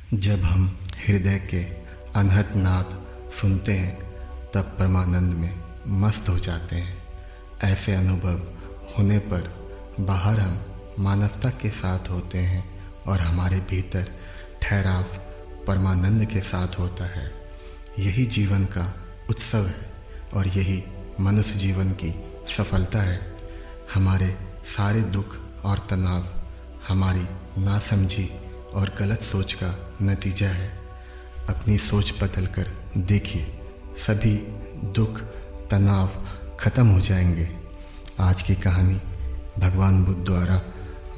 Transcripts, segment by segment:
जब हम हृदय के अनहद नाद सुनते हैं तब परमानंद में मस्त हो जाते हैं। ऐसे अनुभव होने पर बाहर हम मानवता के साथ होते हैं और हमारे भीतर ठहराव परमानंद के साथ होता है। यही जीवन का उत्सव है और यही मनुष्य जीवन की सफलता है। हमारे सारे दुख और तनाव हमारी नासमझी और गलत सोच का नतीजा है। अपनी सोच बदल कर देखिए, सभी दुख तनाव खत्म हो जाएंगे। आज की कहानी भगवान बुद्ध द्वारा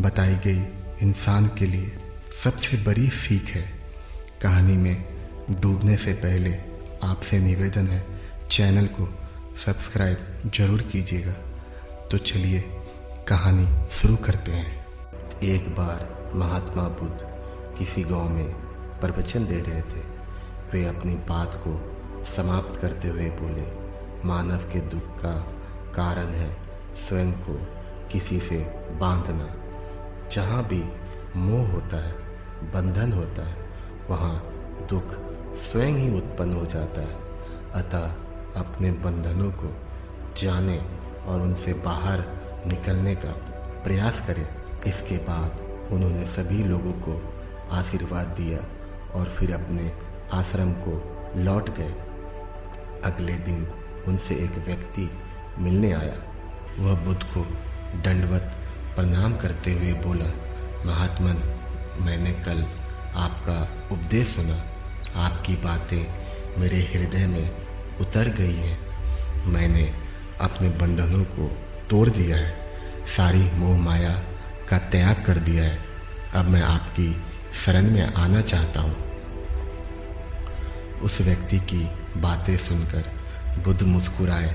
बताई गई इंसान के लिए सबसे बड़ी सीख है। कहानी में डूबने से पहले आपसे निवेदन है, चैनल को सब्सक्राइब जरूर कीजिएगा। तो चलिए कहानी शुरू करते हैं। एक बार महात्मा बुद्ध किसी गांव में प्रवचन दे रहे थे। वे अपनी बात को समाप्त करते हुए बोले, मानव के दुख का कारण है स्वयं को किसी से बांधना। जहाँ भी मोह होता है, बंधन होता है, वहाँ दुख स्वयं ही उत्पन्न हो जाता है। अतः अपने बंधनों को जाने और उनसे बाहर निकलने का प्रयास करें। इसके बाद उन्होंने सभी लोगों को आशीर्वाद दिया और फिर अपने आश्रम को लौट गए। अगले दिन उनसे एक व्यक्ति मिलने आया। वह बुद्ध को दंडवत प्रणाम करते हुए बोला, महात्मन, मैंने कल आपका उपदेश सुना। आपकी बातें मेरे हृदय में उतर गई हैं। मैंने अपने बंधनों को तोड़ दिया है, सारी मोह माया का त्याग कर दिया है। अब मैं आपकी शरण में आना चाहता हूँ। उस व्यक्ति की बातें सुनकर बुद्ध मुस्कुराए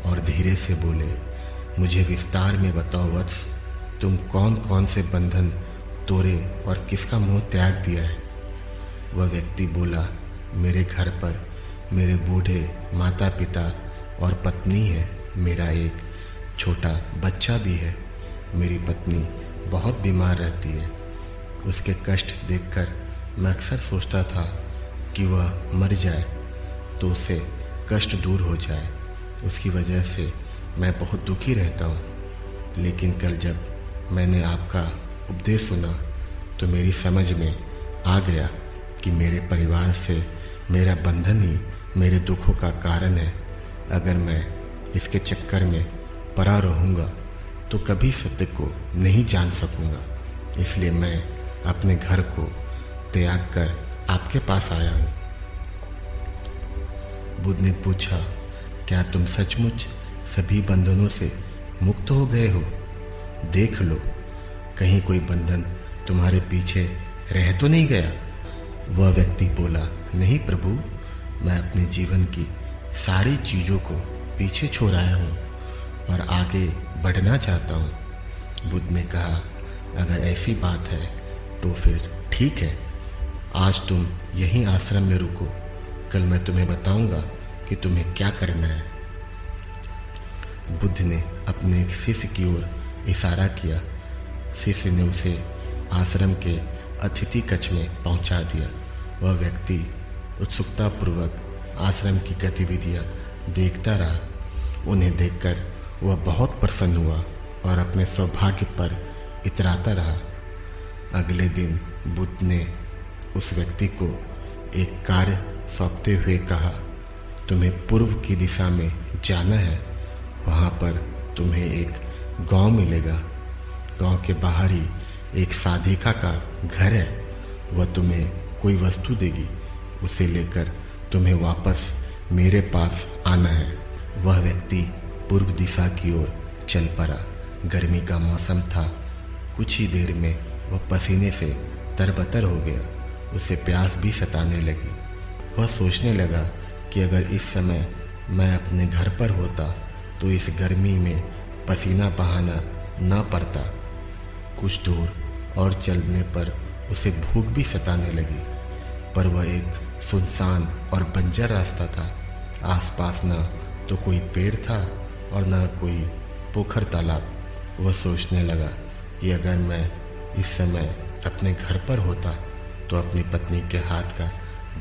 और धीरे से बोले, मुझे विस्तार में बताओ वत्स, तुम कौन कौन से बंधन तोड़े और किसका मोह त्याग दिया है। वह व्यक्ति बोला, मेरे घर पर मेरे बूढ़े माता पिता और पत्नी है। मेरा एक छोटा बच्चा भी है। मेरी पत्नी बहुत बीमार रहती है। उसके कष्ट देखकर मैं अक्सर सोचता था कि वह मर जाए तो उससे कष्ट दूर हो जाए। उसकी वजह से मैं बहुत दुखी रहता हूँ। लेकिन कल जब मैंने आपका उपदेश सुना तो मेरी समझ में आ गया कि मेरे परिवार से मेरा बंधन ही मेरे दुखों का कारण है। अगर मैं इसके चक्कर में पड़ा रहूँगा तो कभी सत्य को नहीं जान सकूँगा। इसलिए मैं अपने घर को त्याग कर आपके पास आया हूँ। बुद्ध ने पूछा, क्या तुम सचमुच सभी बंधनों से मुक्त हो गए हो? देख लो, कहीं कोई बंधन तुम्हारे पीछे रह तो नहीं गया। वह व्यक्ति बोला, नहीं प्रभु, मैं अपने जीवन की सारी चीज़ों को पीछे छोड़ आया हूँ और आगे बढ़ना चाहता हूँ। बुद्ध ने कहा, अगर ऐसी बात है तो फिर ठीक है, आज तुम यहीं आश्रम में रुको। कल मैं तुम्हें बताऊंगा कि तुम्हें क्या करना है। बुद्ध ने अपने एक शिष्य की ओर इशारा किया। शिष्य ने उसे आश्रम के अतिथि कक्ष में पहुंचा दिया। वह व्यक्ति उत्सुकतापूर्वक आश्रम की गतिविधियां देखता रहा। उन्हें देखकर वह बहुत प्रसन्न हुआ और अपने सौभाग्य पर इतराता रहा। अगले दिन बुद्ध ने उस व्यक्ति को एक कार्य सौंपते हुए कहा, तुम्हें पूर्व की दिशा में जाना है। वहाँ पर तुम्हें एक गांव मिलेगा। गांव के बाहर ही एक साधिका का घर है। वह तुम्हें कोई वस्तु देगी। उसे लेकर तुम्हें वापस मेरे पास आना है। वह व्यक्ति पूर्व दिशा की ओर चल पड़ा। गर्मी का मौसम था। कुछ ही देर में वह पसीने से तरबतर हो गया। उसे प्यास भी सताने लगी। वह सोचने लगा कि अगर इस समय मैं अपने घर पर होता तो इस गर्मी में पसीना बहाना न पड़ता। कुछ दूर और चलने पर उसे भूख भी सताने लगी, पर वह एक सुनसान और बंजर रास्ता था। आसपास न तो कोई पेड़ था और न कोई पोखर तालाब। वह सोचने लगा कि अगर मैं इस समय अपने घर पर होता तो अपनी पत्नी के हाथ का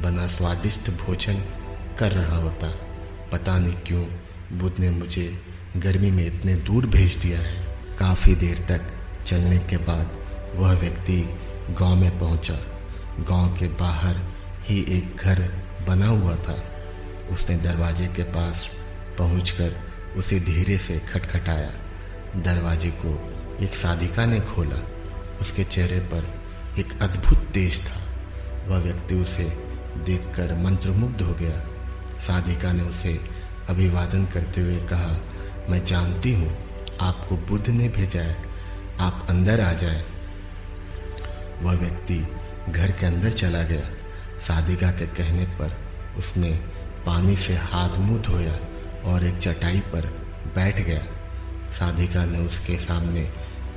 बना स्वादिष्ट भोजन कर रहा होता। पता नहीं क्यों बुद्ध ने मुझे गर्मी में इतने दूर भेज दिया है। काफ़ी देर तक चलने के बाद वह व्यक्ति गांव में पहुंचा। गांव के बाहर ही एक घर बना हुआ था। उसने दरवाजे के पास पहुंचकर उसे धीरे से खटखटाया। दरवाजे को एक साधिका ने खोला। उसके चेहरे पर एक अद्भुत तेज था। वह व्यक्ति उसे देखकर मंत्रमुग्ध हो गया। साधिका ने उसे अभिवादन करते हुए कहा, मैं जानती हूँ आपको बुद्ध ने भेजा है, आप अंदर आ जाएं। वह व्यक्ति घर के अंदर चला गया। साधिका के कहने पर उसने पानी से हाथ मुंह धोया और एक चटाई पर बैठ गया। साधिका ने उसके सामने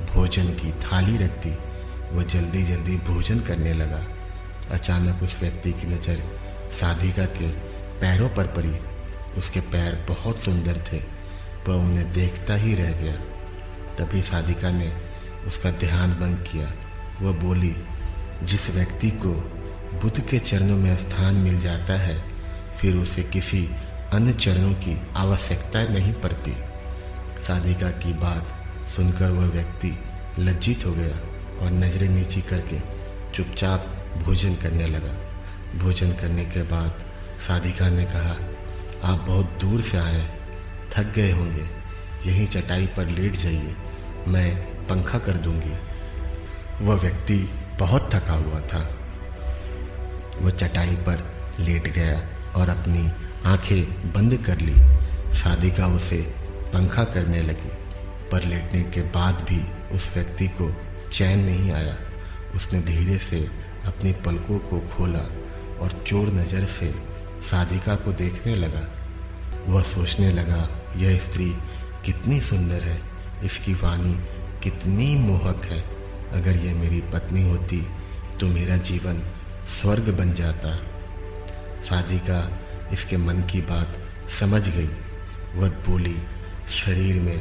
भोजन की थाली रख दी। वह जल्दी जल्दी भोजन करने लगा। अचानक उस व्यक्ति की नज़र साधिका के पैरों पर पड़ी। उसके पैर बहुत सुंदर थे। वह उन्हें देखता ही रह गया। तभी साधिका ने उसका ध्यान भंग किया। वह बोली, जिस व्यक्ति को बुद्ध के चरणों में स्थान मिल जाता है फिर उसे किसी अन्य चरणों की आवश्यकता नहीं पड़ती। साधिका की बात सुनकर वह व्यक्ति लज्जित हो गया और नजरें नीची करके चुपचाप भोजन करने लगा। भोजन करने के बाद साधिका ने कहा, आप बहुत दूर से आए, थक गए होंगे, यहीं चटाई पर लेट जाइए, मैं पंखा कर दूंगी। वह व्यक्ति बहुत थका हुआ था। वह चटाई पर लेट गया और अपनी आंखें बंद कर ली। साधिका उसे पंखा करने लगी, पर लेटने के बाद भी उस व्यक्ति को चैन नहीं आया। उसने धीरे से अपनी पलकों को खोला और चोर नज़र से साधिका को देखने लगा। वह सोचने लगा, यह स्त्री कितनी सुंदर है, इसकी वाणी कितनी मोहक है। अगर यह मेरी पत्नी होती तो मेरा जीवन स्वर्ग बन जाता। साधिका इसके मन की बात समझ गई। वह बोली, शरीर में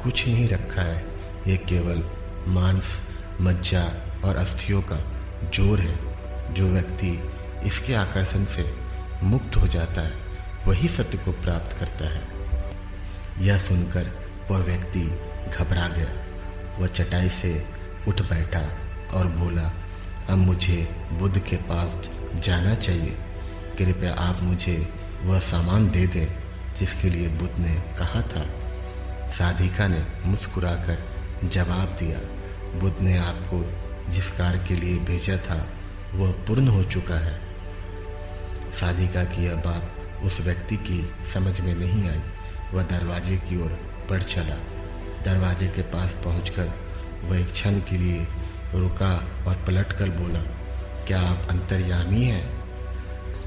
कुछ नहीं रखा है, ये केवल मांस, मज्जा और अस्थियों का जोर है। जो व्यक्ति इसके आकर्षण से मुक्त हो जाता है वही सत्य को प्राप्त करता है। यह सुनकर वह व्यक्ति घबरा गया। वह चटाई से उठ बैठा और बोला, अब मुझे बुद्ध के पास जाना चाहिए। कृपया आप मुझे वह सामान दे दें जिसके लिए बुद्ध ने कहा था। साधिका ने मुस्कुराकर जवाब दिया, बुद्ध ने आपको जिस कार्य के लिए भेजा था वह पूर्ण हो चुका है। साधिका की यह बात उस व्यक्ति की समझ में नहीं आई। वह दरवाजे की ओर बढ़ चला। दरवाजे के पास पहुंचकर वह एक क्षण के लिए रुका और पलटकर बोला, क्या आप अंतर्यामी हैं?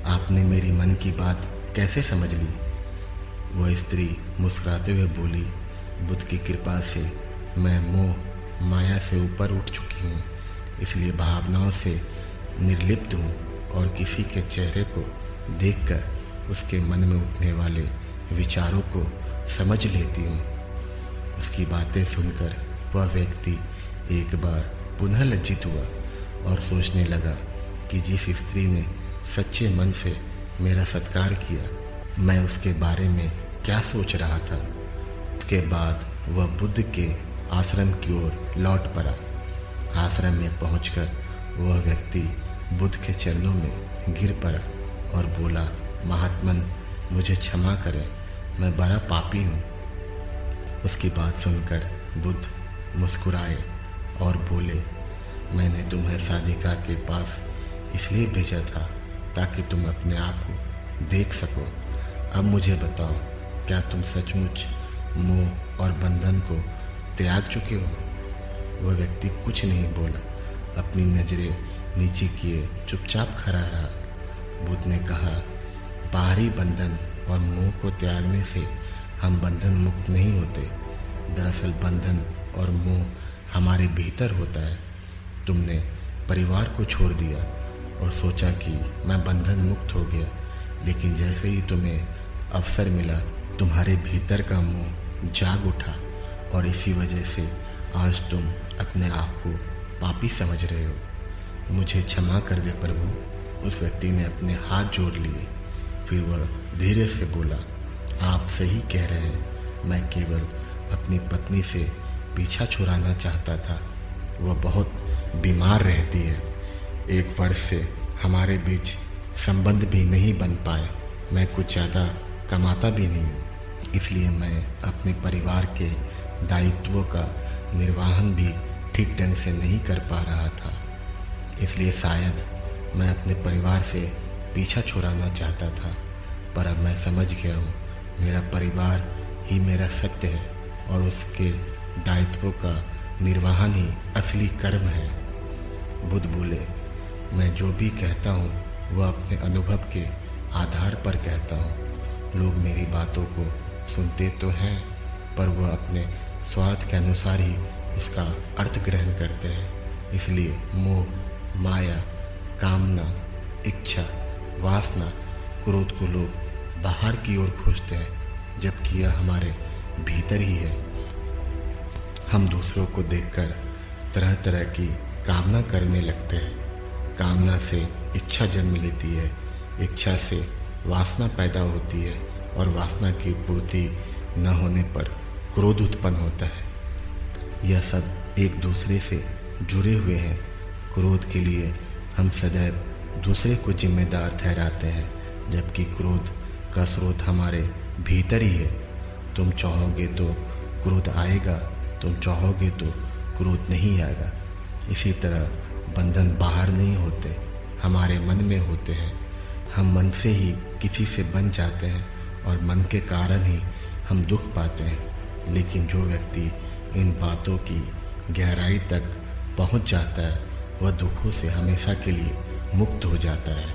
आपने मेरी मन की बात कैसे समझ ली? वह स्त्री मुस्कुराते हुए बोली, बुद्ध की कृपा से मैं मोह माया से ऊपर उठ चुकी हूँ, इसलिए भावनाओं से निर्लिप्त हूँ और किसी के चेहरे को देखकर उसके मन में उठने वाले विचारों को समझ लेती हूँ। उसकी बातें सुनकर वह व्यक्ति एक बार पुनः लज्जित हुआ और सोचने लगा कि जिस स्त्री ने सच्चे मन से मेरा सत्कार किया, मैं उसके बारे में क्या सोच रहा था। उसके बाद वह बुद्ध के आश्रम की ओर लौट पड़ा। आश्रम में पहुंचकर वह व्यक्ति बुद्ध के चरणों में गिर पड़ा और बोला, महात्मन मुझे क्षमा करें, मैं बड़ा पापी हूँ। उसकी बात सुनकर बुद्ध मुस्कुराए और बोले, मैंने तुम्हें साधिका के पास इसलिए भेजा था ताकि तुम अपने आप को देख सको। अब मुझे बताओ, क्या तुम सचमुच मोह और बंधन को त्याग चुके हो? वह व्यक्ति कुछ नहीं बोला, अपनी नज़रें नीचे किए चुपचाप खड़ा रहा। बुद्ध ने कहा, बाहरी बंधन और मोह को त्यागने से हम बंधन मुक्त नहीं होते। दरअसल बंधन और मोह हमारे भीतर होता है। तुमने परिवार को छोड़ दिया और सोचा कि मैं बंधन मुक्त हो गया, लेकिन जैसे ही तुम्हें अवसर मिला तुम्हारे भीतर का मोह जाग उठा और इसी वजह से आज तुम अपने आप को पापी समझ रहे हो। मुझे क्षमा कर दे प्रभु। उस व्यक्ति ने अपने हाथ जोड़ लिए। फिर वह धीरे से बोला, आप सही कह रहे हैं, मैं केवल अपनी पत्नी से पीछा छुड़ाना चाहता था। वह बहुत बीमार रहती है। 1 वर्ष से हमारे बीच संबंध भी नहीं बन पाए। मैं कुछ ज़्यादा कमाता भी नहीं हूँ, इसलिए मैं अपने परिवार के दायित्वों का निर्वहन भी ठीक ढंग से नहीं कर पा रहा था। इसलिए शायद मैं अपने परिवार से पीछा छुड़ाना चाहता था, पर अब मैं समझ गया हूँ, मेरा परिवार ही मेरा सत्य है और उसके दायित्वों का निर्वहन ही असली कर्म है। बुद्ध बोले, मैं जो भी कहता हूँ वह अपने अनुभव के आधार पर कहता हूँ। लोग मेरी बातों को सुनते तो हैं, पर वह अपने स्वार्थ के अनुसार ही उसका अर्थ ग्रहण करते हैं। इसलिए मोह, माया, कामना, इच्छा, वासना, क्रोध को लोग बाहर की ओर खोजते हैं, जबकि यह हमारे भीतर ही है। हम दूसरों को देखकर तरह तरह की कामना करने लगते हैं। कामना से इच्छा जन्म लेती है, इच्छा से वासना पैदा होती है और वासना की पूर्ति न होने पर क्रोध उत्पन्न होता है। यह सब एक दूसरे से जुड़े हुए हैं। क्रोध के लिए हम सदैव दूसरे को जिम्मेदार ठहराते हैं, जबकि क्रोध का स्रोत हमारे भीतर ही है। तुम चाहोगे तो क्रोध आएगा, तुम चाहोगे तो क्रोध नहीं आएगा। इसी तरह बंधन बाहर नहीं होते, हमारे मन में होते हैं। हम मन से ही किसी से बन जाते हैं और मन के कारण ही हम दुख पाते हैं। लेकिन जो व्यक्ति इन बातों की गहराई तक पहुंच जाता है, वह दुखों से हमेशा के लिए मुक्त हो जाता है।